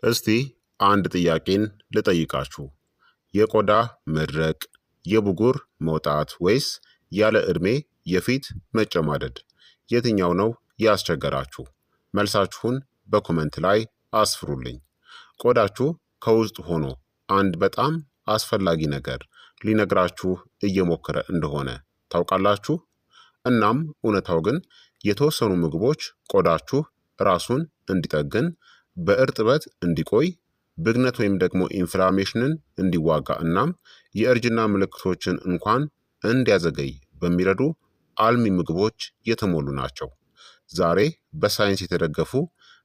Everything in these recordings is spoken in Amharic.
እስቲ አንድ ጥያቄን ልጠይቃችሁ። የቆዳ መድረቅ፣ የብጉር መውጣት ወይስ ያለ ዕድሜ የፊት መጨማደድ የትኛው ነው ያስቸገራችሁ? መልሳችሁን በኮመንት ላይ አስፍሩልኝ። ቆዳችሁ ከውስጥ ሆኖ አንድ በጣም አስፈላጊ ነገር ሊነግራችሁ እየሞከረ እንደሆነ ታውቃላችሁ? እናም እውነታው ግን የተወሰኑ ምግቦች ቆዳችሁ ራሱን እንዲጠግን፣ በእርጥበት እንዲቆይ፣ ብግነት ወይም ደግሞ ኢንፍላሜሽንን እንዲዋጋ እናም የእርጅና ምልክቶችን እንኳን እንዲያዘገይ በሚረዱ አልሚ ምግቦች የተሞሉ ናቸው። ዛሬ በሳይንስ የተደገፉ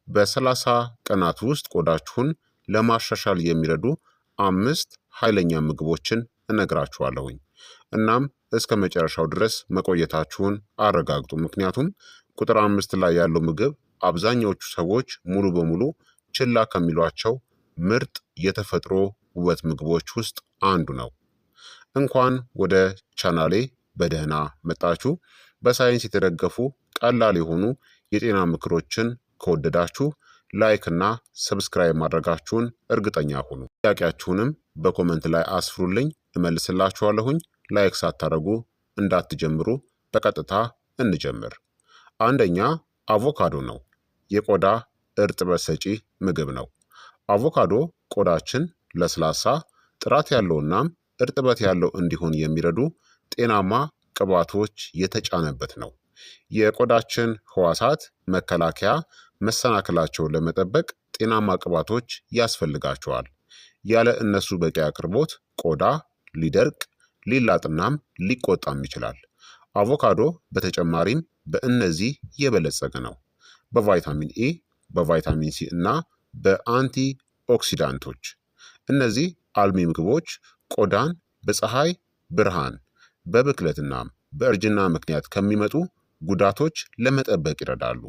በ30 ቀናት ውስጥ ቆዳችሁን ለማሻሻል የሚረዱ 5 ኃይለኛ ምግቦችን እነግራችኋለሁኝ። እናም እስከ መጨረሻው ድረስ መቆየታችሁን አረጋግጡ። ምክንያቱም ቁጥር 5 ላይ ያለው ምግብ አብዛኛዎቹ ሰዎች ሙሉ በሙሉ ችላ ከሚሏቸው ምርጥ የተፈጥሮ ውበት ምግቦች ውስጥ አንዱ ነው። እንኳን ወደ ቻናሌ በደህና መጣችሁ። በሳይንስ የተደገፉ ቀላል የሆኑ የጤና ምክሮችን ከወደዳችሁ ላይክ እና ሰብስክራይብ ማድረጋችሁን እርግጠኛ ሁኑ። ጥያቄያችሁንም በኮመንት ላይ አስፍሩልኝ፣ እመልስላችኋለሁኝ። ላይክ ሳታደርጉ እንዳትጀምሩ። በቀጥታ እንጀምር። አንደኛ አቮካዶ ነው። የቆዳ እርጥበት ሰጪ ምግብ ነው። አቮካዶ ቆዳችን ለስላሳ፣ ጥራት ያለውናም እርጥበት ያለው እንዲሆን የሚረዱ ጤናማ ቅባቶች የተጫነበት ነው። የቆዳችን ህዋሳት መከላከያ መሰናክላቸውን ለመጠበቅ ጤናማ ቅባቶች ያስፈልጋቸዋል። ያለ እነሱ በቂ አቅርቦት ቆዳ ሊደርቅ፣ ሊላጥናም ሊቆጣም ይችላል። አቮካዶ በተጨማሪም በእነዚህ የበለጸገ ነው። በቫይታሚን ኤ፣ በቫይታሚን ሲ እና በአንቲ ኦክሲዳንቶች። እነዚህ አልሚ ምግቦች ቆዳን በፀሐይ ብርሃን፣ በብክለትና በእርጅና ምክንያት ከሚመጡ ጉዳቶች ለመጠበቅ ይረዳሉ።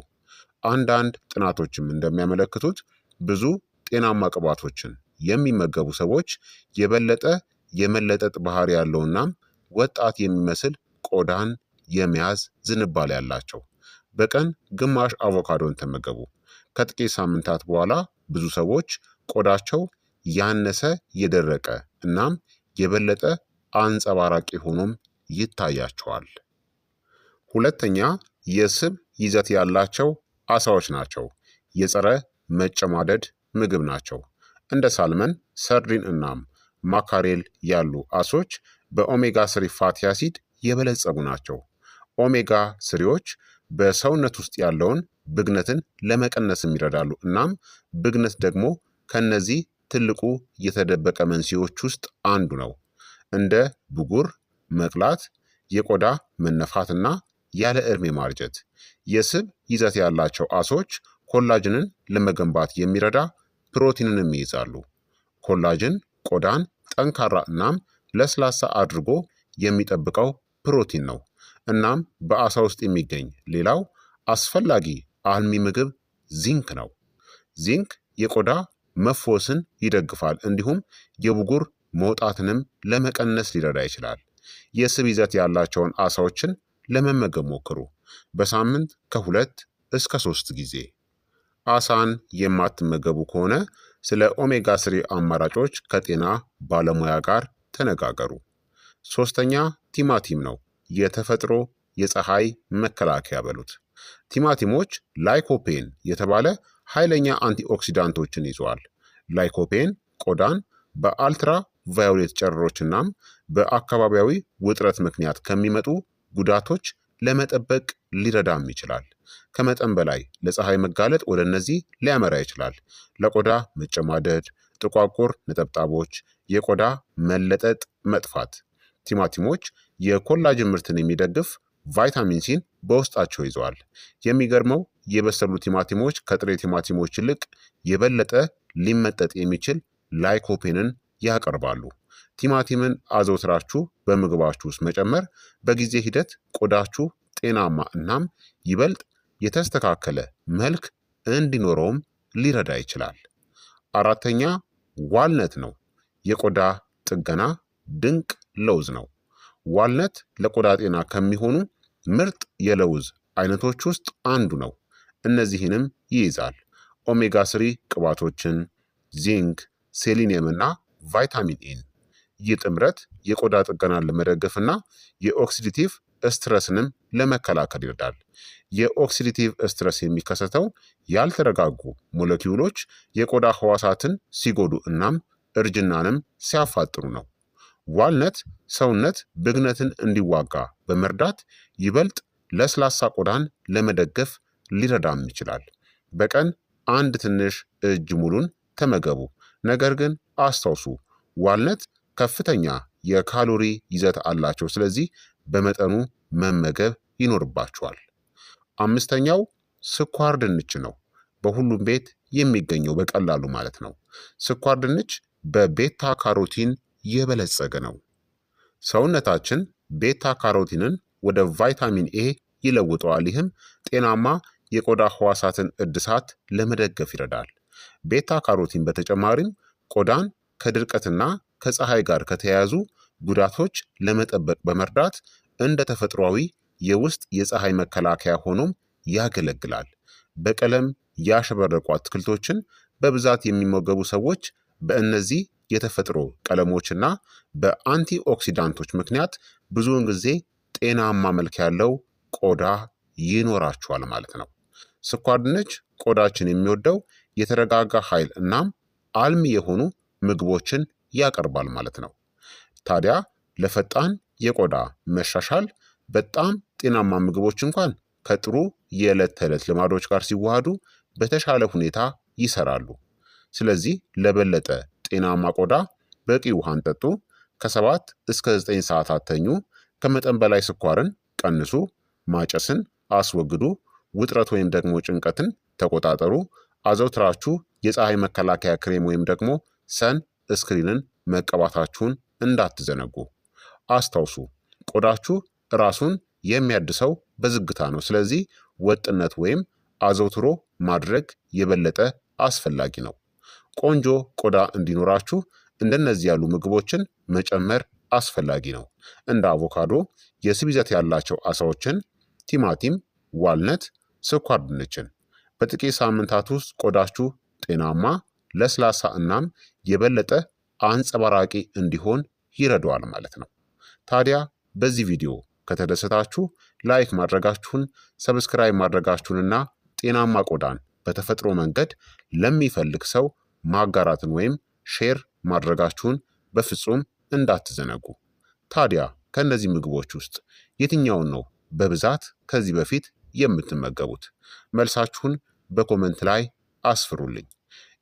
አንዳንድ ጥናቶችም እንደሚያመለክቱት ብዙ ጤናማ ቅባቶችን የሚመገቡ ሰዎች የበለጠ የመለጠጥ ባህሪ ያለውናም ወጣት የሚመስል ቆዳን የመያዝ ዝንባሌ ያላቸው። በቀን ግማሽ አቮካዶን ተመገቡ። ከጥቂት ሳምንታት በኋላ ብዙ ሰዎች ቆዳቸው ያነሰ የደረቀ እናም የበለጠ አንጸባራቂ ሆኖም ይታያቸዋል። ሁለተኛ የስብ ይዘት ያላቸው አሳዎች ናቸው። የጸረ መጨማደድ ምግብ ናቸው። እንደ ሳልመን፣ ሰርዲን እናም ማካሬል ያሉ አሶች በኦሜጋ ስሪ ፋቲ አሲድ የበለጸጉ ናቸው። ኦሜጋ ስሪዎች በሰውነት ውስጥ ያለውን ብግነትን ለመቀነስም ይረዳሉ። እናም ብግነት ደግሞ ከነዚህ ትልቁ የተደበቀ መንስኤዎች ውስጥ አንዱ ነው። እንደ ብጉር መቅላት፣ የቆዳ መነፋትና ያለ ዕድሜ ማርጀት። የስብ ይዘት ያላቸው አሶች ኮላጅንን ለመገንባት የሚረዳ ፕሮቲንንም ይይዛሉ። ኮላጅን ቆዳን ጠንካራ እናም ለስላሳ አድርጎ የሚጠብቀው ፕሮቲን ነው። እናም በአሳ ውስጥ የሚገኝ ሌላው አስፈላጊ አልሚ ምግብ ዚንክ ነው። ዚንክ የቆዳ መፎስን ይደግፋል፣ እንዲሁም የብጉር መውጣትንም ለመቀነስ ሊረዳ ይችላል። የስብ ይዘት ያላቸውን አሳዎችን ለመመገብ ሞክሩ። በሳምንት ከ2 እስከ 3 ጊዜ። አሳን የማትመገቡ ከሆነ ስለ ኦሜጋ ስሪ አማራጮች ከጤና ባለሙያ ጋር ተነጋገሩ። ሶስተኛ ቲማቲም ነው። የተፈጥሮ የፀሐይ መከላከያ በሉት። ቲማቲሞች ላይኮፔን የተባለ ኃይለኛ አንቲኦክሲዳንቶችን ይዘዋል። ላይኮፔን ቆዳን በአልትራ ቫዮሌት ጨረሮችናም በአካባቢያዊ ውጥረት ምክንያት ከሚመጡ ጉዳቶች ለመጠበቅ ሊረዳም ይችላል። ከመጠን በላይ ለፀሐይ መጋለጥ ወደ እነዚህ ሊያመራ ይችላል። ለቆዳ መጨማደድ፣ ጥቋቁር ነጠብጣቦች፣ የቆዳ መለጠጥ መጥፋት። ቲማቲሞች የኮላጅን ምርትን የሚደግፍ ቫይታሚን ሲን በውስጣቸው ይዘዋል። የሚገርመው የበሰሉ ቲማቲሞች ከጥሬ ቲማቲሞች ይልቅ የበለጠ ሊመጠጥ የሚችል ላይኮፔንን ያቀርባሉ። ቲማቲምን አዘውትራችሁ በምግባችሁ ውስጥ መጨመር በጊዜ ሂደት ቆዳችሁ ጤናማ እናም ይበልጥ የተስተካከለ መልክ እንዲኖረውም ሊረዳ ይችላል። አራተኛ ዋልነት ነው። የቆዳ ጥገና ድንቅ ለውዝ ነው። ዋልነት ለቆዳ ጤና ከሚሆኑ ምርጥ የለውዝ አይነቶች ውስጥ አንዱ ነው። እነዚህንም ይይዛል። ኦሜጋ ስሪ ቅባቶችን፣ ዚንክ፣ ሴሊኒየም እና ቫይታሚን ኤን። ይህ ጥምረት የቆዳ ጥገናን ለመደገፍና የኦክሲዲቲቭ ስትረስንም ለመከላከል ይረዳል። የኦክሲዲቲቭ ስትረስ የሚከሰተው ያልተረጋጉ ሞለኪውሎች የቆዳ ህዋሳትን ሲጎዱ እናም እርጅናንም ሲያፋጥኑ ነው። ዋልነት ሰውነት ብግነትን እንዲዋጋ በመርዳት ይበልጥ ለስላሳ ቆዳን ለመደገፍ ሊረዳም ይችላል። በቀን አንድ ትንሽ እጅ ሙሉን ተመገቡ። ነገር ግን አስታውሱ፣ ዋልነት ከፍተኛ የካሎሪ ይዘት አላቸው። ስለዚህ በመጠኑ መመገብ ይኖርባቸዋል። አምስተኛው ስኳር ድንች ነው። በሁሉም ቤት የሚገኘው በቀላሉ ማለት ነው። ስኳር ድንች በቤታ ካሮቲን የበለጸገ ነው። ሰውነታችን ቤታ ካሮቲንን ወደ ቫይታሚን ኤ ይለውጠዋል። ይህም ጤናማ የቆዳ ህዋሳትን እድሳት ለመደገፍ ይረዳል። ቤታ ካሮቲን በተጨማሪም ቆዳን ከድርቀትና ከፀሐይ ጋር ከተያያዙ ጉዳቶች ለመጠበቅ በመርዳት እንደ ተፈጥሯዊ የውስጥ የፀሐይ መከላከያ ሆኖም ያገለግላል። በቀለም ያሸበረቁ አትክልቶችን በብዛት የሚመገቡ ሰዎች በእነዚህ የተፈጥሮ ቀለሞችና በአንቲ ኦክሲዳንቶች ምክንያት ብዙውን ጊዜ ጤናማ መልክ ያለው ቆዳ ይኖራቸዋል ማለት ነው። ስኳር ድንች ቆዳችን የሚወደው የተረጋጋ ኃይል እናም አልሚ የሆኑ ምግቦችን ያቀርባል ማለት ነው። ታዲያ ለፈጣን የቆዳ መሻሻል በጣም ጤናማ ምግቦች እንኳን ከጥሩ የዕለት ተዕለት ልማዶች ጋር ሲዋሃዱ በተሻለ ሁኔታ ይሰራሉ። ስለዚህ ለበለጠ ጤናማ ቆዳ በቂ ውሃን ጠጡ፣ ከ7 እስከ 9 ሰዓታት ተኙ፣ ከመጠን በላይ ስኳርን ቀንሱ፣ ማጨስን አስወግዱ፣ ውጥረት ወይም ደግሞ ጭንቀትን ተቆጣጠሩ፣ አዘውትራችሁ የፀሐይ መከላከያ ክሬም ወይም ደግሞ ሰን ስክሪንን መቀባታችሁን እንዳትዘነጉ። አስታውሱ፣ ቆዳችሁ ራሱን የሚያድሰው በዝግታ ነው። ስለዚህ ወጥነት ወይም አዘውትሮ ማድረግ የበለጠ አስፈላጊ ነው። ቆንጆ ቆዳ እንዲኖራችሁ እንደነዚህ ያሉ ምግቦችን መጨመር አስፈላጊ ነው። እንደ አቮካዶ፣ የስብ ይዘት ያላቸው አሳዎችን፣ ቲማቲም፣ ዋልነት፣ ስኳር ድንችን። በጥቂት ሳምንታት ውስጥ ቆዳችሁ ጤናማ፣ ለስላሳ እናም የበለጠ አንጸባራቂ እንዲሆን ይረዳዋል ማለት ነው። ታዲያ በዚህ ቪዲዮ ከተደሰታችሁ ላይክ ማድረጋችሁን፣ ሰብስክራይብ ማድረጋችሁንና ጤናማ ቆዳን በተፈጥሮ መንገድ ለሚፈልግ ሰው ማጋራትን ወይም ሼር ማድረጋችሁን በፍጹም እንዳትዘነጉ። ታዲያ ከእነዚህ ምግቦች ውስጥ የትኛውን ነው በብዛት ከዚህ በፊት የምትመገቡት? መልሳችሁን በኮመንት ላይ አስፍሩልኝ።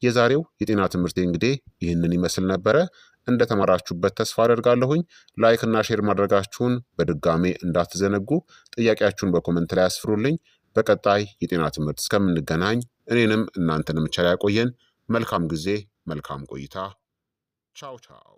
የዛሬው የጤና ትምህርቴ እንግዲህ ይህንን ይመስል ነበረ። እንደተማራችሁበት ተስፋ አደርጋለሁኝ። ላይክ እና ሼር ማድረጋችሁን በድጋሜ እንዳትዘነጉ። ጥያቄያችሁን በኮመንት ላይ አስፍሩልኝ። በቀጣይ የጤና ትምህርት እስከምንገናኝ እኔንም እናንተንም ቸር ያቆየን። መልካም ጊዜ፣ መልካም ቆይታ። ቻው ቻው።